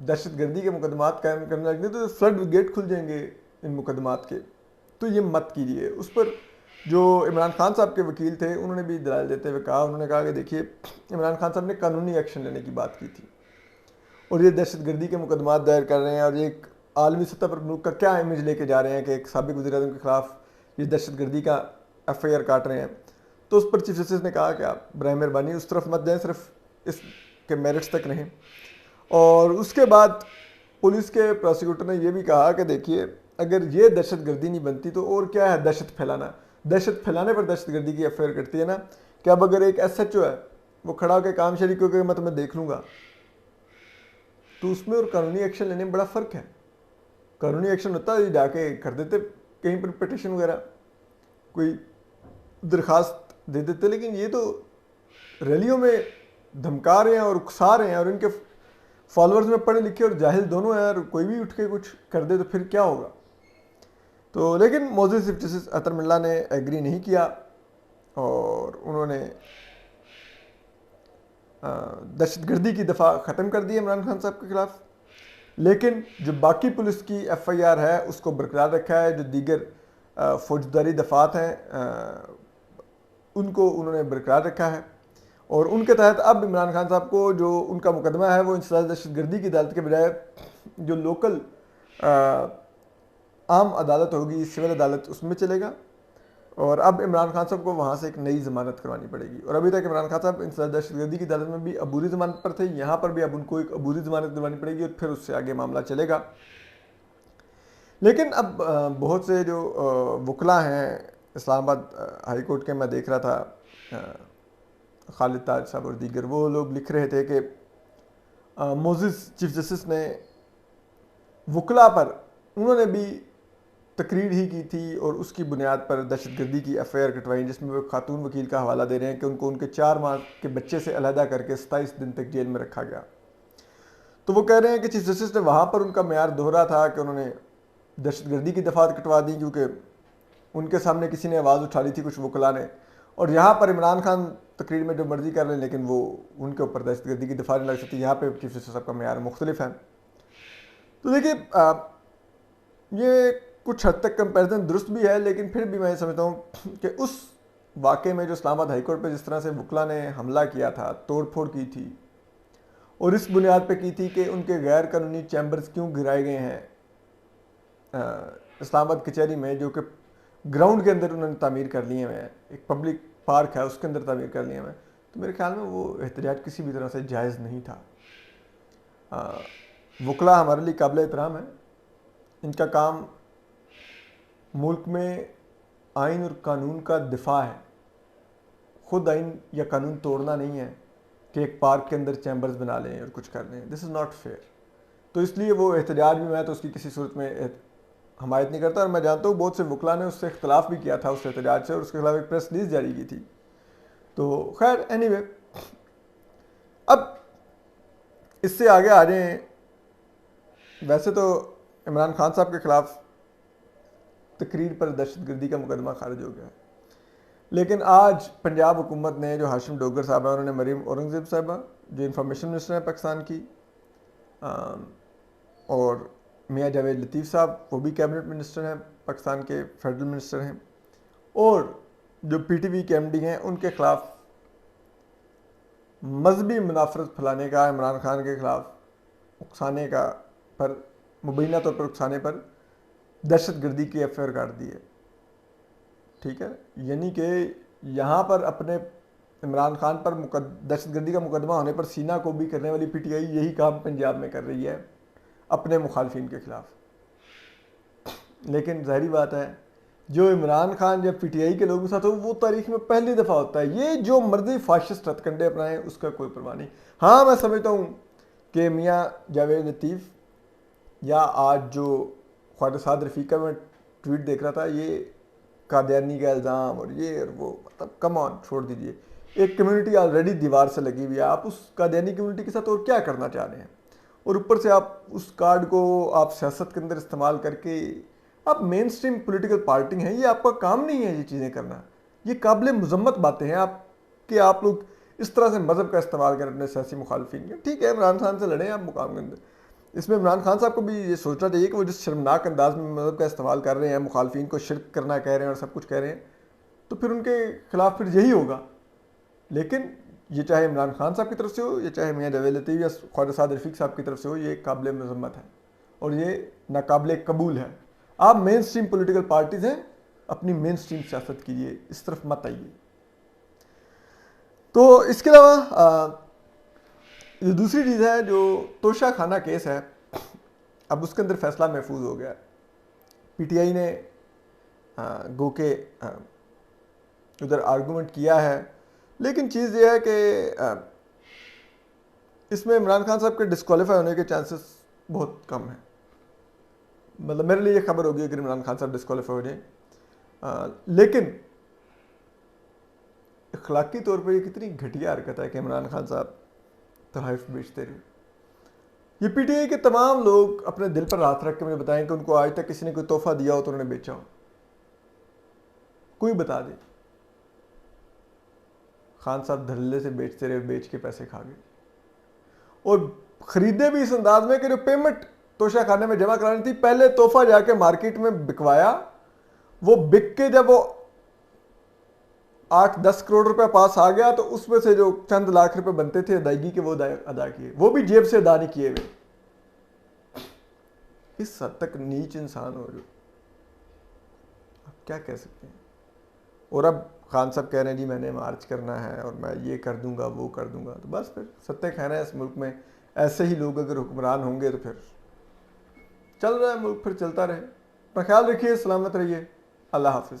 دہشت گردی کے مقدمات قائم کرنے لگیں تو فلڈ گیٹ کھل جائیں گے ان مقدمات کے. تو یہ مت کیجیے. اس پر جو عمران خان صاحب کے وکیل تھے انہوں نے بھی دلائل دیتے ہوئے کہا, انہوں نے کہا کہ دیکھیے عمران خان صاحب نے قانونی ایکشن لینے کی بات کی تھی اور یہ دہشت گردی کے مقدمات دائر کر رہے ہیں اور یہ ایک عالمی سطح پر ملک کا کیا امیج لے کے جا رہے ہیں کہ ایک سابق وزیر اعظم کے خلاف یہ دہشت گردی کا ایف آئی آر کاٹ رہے ہیں. تو اس پر چیف جسٹس نے کہا کہ آپ برائے مہربانی اس طرف مت جائیں, صرف اس کے میرٹس تک رہیں. اور اس کے بعد پولیس کے پروسیکیوٹر نے یہ بھی کہا کہ دیکھیے اگر یہ دہشت گردی نہیں بنتی تو اور کیا ہے دہشت پھیلانا. دہشت پھیلانے پر دہشت گردی کی ایف آئی آر کرتی ہے نا, کہ اب اگر ایک ایس ایچ او ہے وہ کھڑا ہو کے کام شریک ہو کے میں تمہیں دیکھ لوں گا, تو اس میں اور قانونی ایکشن لینے میں بڑا فرق ہے. قانونی ایکشن ہوتا ہے جا کے کر دیتے کہیں پر پٹیشن وغیرہ, کوئی درخواست دے دیتے, لیکن یہ تو ریلیوں میں دھمکا رہے ہیں اور اکسا رہے ہیں اور ان کے فالوورز میں پڑھے لکھے اور جاہل دونوں ہیں, اور کوئی بھی اٹھ کے کچھ کر دے تو پھر کیا ہوگا. تو لیکن موجود چیف جسٹس اطہر ملا نے ایگری نہیں کیا اور انہوں نے دہشت گردی کی دفعہ ختم کر دی عمران خان صاحب کے خلاف, لیکن جو باقی پولیس کی ایف آئی آر ہے اس کو برقرار رکھا ہے. جو دیگر فوجداری دفعات ہیں ان کو انہوں نے برقرار رکھا ہے اور ان کے تحت اب عمران خان صاحب کو جو ان کا مقدمہ ہے وہ انسداد دہشت گردی کی عدالت کے بجائے جو لوکل عام عدالت ہوگی, سول عدالت, اس میں چلے گا. اور اب عمران خان صاحب کو وہاں سے ایک نئی ضمانت کروانی پڑے گی. اور ابھی تک عمران خان صاحب انسداد دہشت گردی کی عدالت میں بھی عبوری ضمانت پر تھے, یہاں پر بھی اب ان کو ایک عبوری ضمانت کروانی پڑے گی اور پھر اس سے آگے معاملہ چلے گا. لیکن اب بہت سے جو وکلاء ہیں اسلام آباد ہائی کورٹ کے, میں دیکھ رہا تھا خالد تاج صاحب اور دیگر, وہ لوگ لکھ رہے تھے کہ معزز چیف جسٹس نے وکلاء پر انہوں نے بھی تقریر ہی کی تھی اور اس کی بنیاد پر دہشت گردی کی ایف آئی آر کٹوائی, جس میں وہ خاتون وکیل کا حوالہ دے رہے ہیں کہ ان کو ان کے 4 ماہ کے بچے سے علیحدہ کر کے 27 دن تک جیل میں رکھا گیا. تو وہ کہہ رہے ہیں کہ چیف جسٹس نے وہاں پر ان کا معیار دوہرا تھا کہ انہوں نے دہشت گردی کی دفعات کٹوا دی کیونکہ ان کے سامنے کسی نے آواز اٹھا لی تھی کچھ وکلاء نے, اور یہاں پر عمران خان تقریر میں جو مرضی کر لیں لیکن وہ ان کے اوپر دہشت گردی کی دفعہ نہیں لگ سکتی. یہاں پہ چیف جسٹس صاحب کا معیار مختلف ہے. تو دیکھیے یہ کچھ حد تک کمپیریزن درست بھی ہے, لیکن پھر بھی میں سمجھتا ہوں کہ اس واقعے میں جو اسلام آباد ہائی کورٹ پہ جس طرح سے وکلاء نے حملہ کیا تھا, توڑ پھوڑ کی تھی اور اس بنیاد پہ کی تھی کہ ان کے غیر قانونی چیمبرز کیوں گرائے گئے ہیں اسلام آباد کچہری میں, جو کہ گراؤنڈ کے اندر انہوں نے تعمیر کر لیے ہیں, ایک پبلک پارک ہے اس کے اندر تعمیر کر لیے ہیں, تو میرے خیال میں وہ احتجاج کسی بھی طرح سے جائز نہیں تھا. وکلاء ہمارے لیے قابل احترام ہیں, ان کا کام ملک میں آئین اور قانون کا دفاع ہے, خود آئین یا قانون توڑنا نہیں ہے کہ ایک پارک کے اندر چیمبرز بنا لیں اور کچھ کر لیں. دس از ناٹ فیئر. تو اس لیے وہ احتجاج بھی میں تو اس کی کسی صورت میں حمایت نہیں کرتا, اور میں جانتا ہوں بہت سے وکلاء نے اس سے اختلاف بھی کیا تھا اس احتجاج سے اور اس کے خلاف ایک پریس ریلیز جاری کی تھی. تو خیر اینی وے, اب اس سے آگے آ جائیں. ویسے تو عمران خان صاحب کے خلاف تقریر پر دہشت گردی کا مقدمہ خارج ہو گیا ہے, لیکن آج پنجاب حکومت نے جو ہاشم ڈوگر صاحب ہیں انہوں نے مریم اورنگزیب صاحبہ جو انفارمیشن منسٹر ہیں پاکستان کی, اور میاں جاوید لطیف صاحب وہ بھی کیبنٹ منسٹر ہیں پاکستان کے, فیڈرل منسٹر ہیں, اور جو پی ٹی وی کے ایم ڈی ہیں ان کے خلاف مذہبی منافرت پھیلانے کا, عمران خان کے خلاف اکسانے کا پر مبینہ طور پر اکسانے پر دہشت گردی کی ایف آئی آر کاٹ دی ہے. ٹھیک ہے, یعنی کہ یہاں پر اپنے عمران خان پر دہشت گردی کا مقدمہ ہونے پر سینہ کو بھی کرنے والی پی ٹی آئی یہی کام پنجاب میں کر رہی ہے اپنے مخالفین کے خلاف. لیکن ظاہری بات ہے جو عمران خان جب پی ٹی آئی کے لوگوں کے ساتھ ہو وہ تاریخ میں پہلی دفعہ ہوتا ہے. یہ جو مرضی فاشسٹ ہتھ کنڈے اپنائیں اس کا کوئی پرواہ نہیں. ہاں میں سمجھتا ہوں کہ میاں جاوید لطیف یا آج جو خواجہ سعد رفیق کا میں ٹویٹ دیکھ رہا تھا, یہ قادیانی کا الزام اور یہ اور وہ, مطلب کم آن چھوڑ دیجئے. ایک کمیونٹی آلریڈی دیوار سے لگی ہوئی ہے, آپ اس قادیانی کمیونٹی کے ساتھ اور کیا کرنا چاہ رہے ہیں, اور اوپر سے آپ اس کارڈ کو آپ سیاست کے اندر استعمال کر کے آپ مین سٹریم پولیٹیکل پارٹی ہیں, یہ آپ کا کام نہیں ہے یہ چیزیں کرنا. یہ قابل مذمت باتیں ہیں آپ کہ آپ لوگ اس طرح سے مذہب کا استعمال کریں اپنے سیاسی مخالفین کے. ٹھیک ہے عمران خان سے لڑیں آپ مقام کے اندر, اس میں عمران خان صاحب کو بھی یہ سوچنا چاہیے کہ وہ جس شرمناک انداز میں مذہب کا استعمال کر رہے ہیں، مخالفین کو شرک کرنا کہہ رہے ہیں اور سب کچھ کہہ رہے ہیں، تو پھر ان کے خلاف پھر یہی ہوگا. لیکن یہ چاہے عمران خان صاحب کی طرف سے ہو، یا چاہے میاں جاوید لطیف یا خواجہ سعد رفیق صاحب کی طرف سے ہو، یہ قابل مذمت ہے اور یہ ناقابل قبول ہے. آپ مین سٹریم پولیٹیکل پارٹیز ہیں، اپنی مین سٹریم سیاست کیجیے، اس طرف مت آئیے. تو اس کے علاوہ یہ دوسری چیز ہے جو توشہ خانہ کیس ہے. اب اس کے اندر فیصلہ محفوظ ہو گیا. پی ٹی آئی نے گو کہ ادھر آرگومنٹ کیا ہے، لیکن چیز یہ ہے کہ اس میں عمران خان صاحب کے ڈسکوالیفائی ہونے کے چانسز بہت کم ہیں. مطلب میرے لیے یہ خبر ہوگی کہ عمران خان صاحب ڈسکوالیفائی ہو جائیں. لیکن اخلاقی طور پر یہ کتنی گھٹیا حرکت ہے کہ عمران خان صاحب تحائف بیچتے رہے. یہ پی ٹی آئی کے تمام لوگ اپنے دل پر ہاتھ رکھ کے مجھے بتائیں کہ ان کو آج تک کسی نے کوئی تحفہ دیا ہو تو انہوں نے بیچا ہو. کوئی بتا دے. خان صاحب دھڑلے سے بیچتے رہے، بیچ کے پیسے کھا گئے، اور خریدے بھی اس انداز میں کہ جو پیمنٹ توشہ خانے میں جمع کرانی تھی، پہلے تحفہ جا کے مارکیٹ میں بکوایا. وہ بک کے جب وہ 8-10 کروڑ روپے پاس آ گیا تو اس میں سے جو چند لاکھ روپے بنتے تھے ادائیگی کے، وہ ادا کیے، وہ بھی جیب سے ادا نہیں کیے ہوئے. اس حد تک نیچ انسان ہو جو آپ کیا کہہ سکتے ہیں. اور اب خان صاحب کہہ رہے ہیں جی میں نے مارچ کرنا ہے اور میں یہ کر دوں گا وہ کر دوں گا. تو بس پھر ستہ کہنا ہے اس ملک میں ایسے ہی لوگ اگر حکمران ہوں گے تو پھر چل رہا ہے ملک، پھر چلتا رہے. اپنا خیال رکھیے، سلامت رہیے. اللہ حافظ.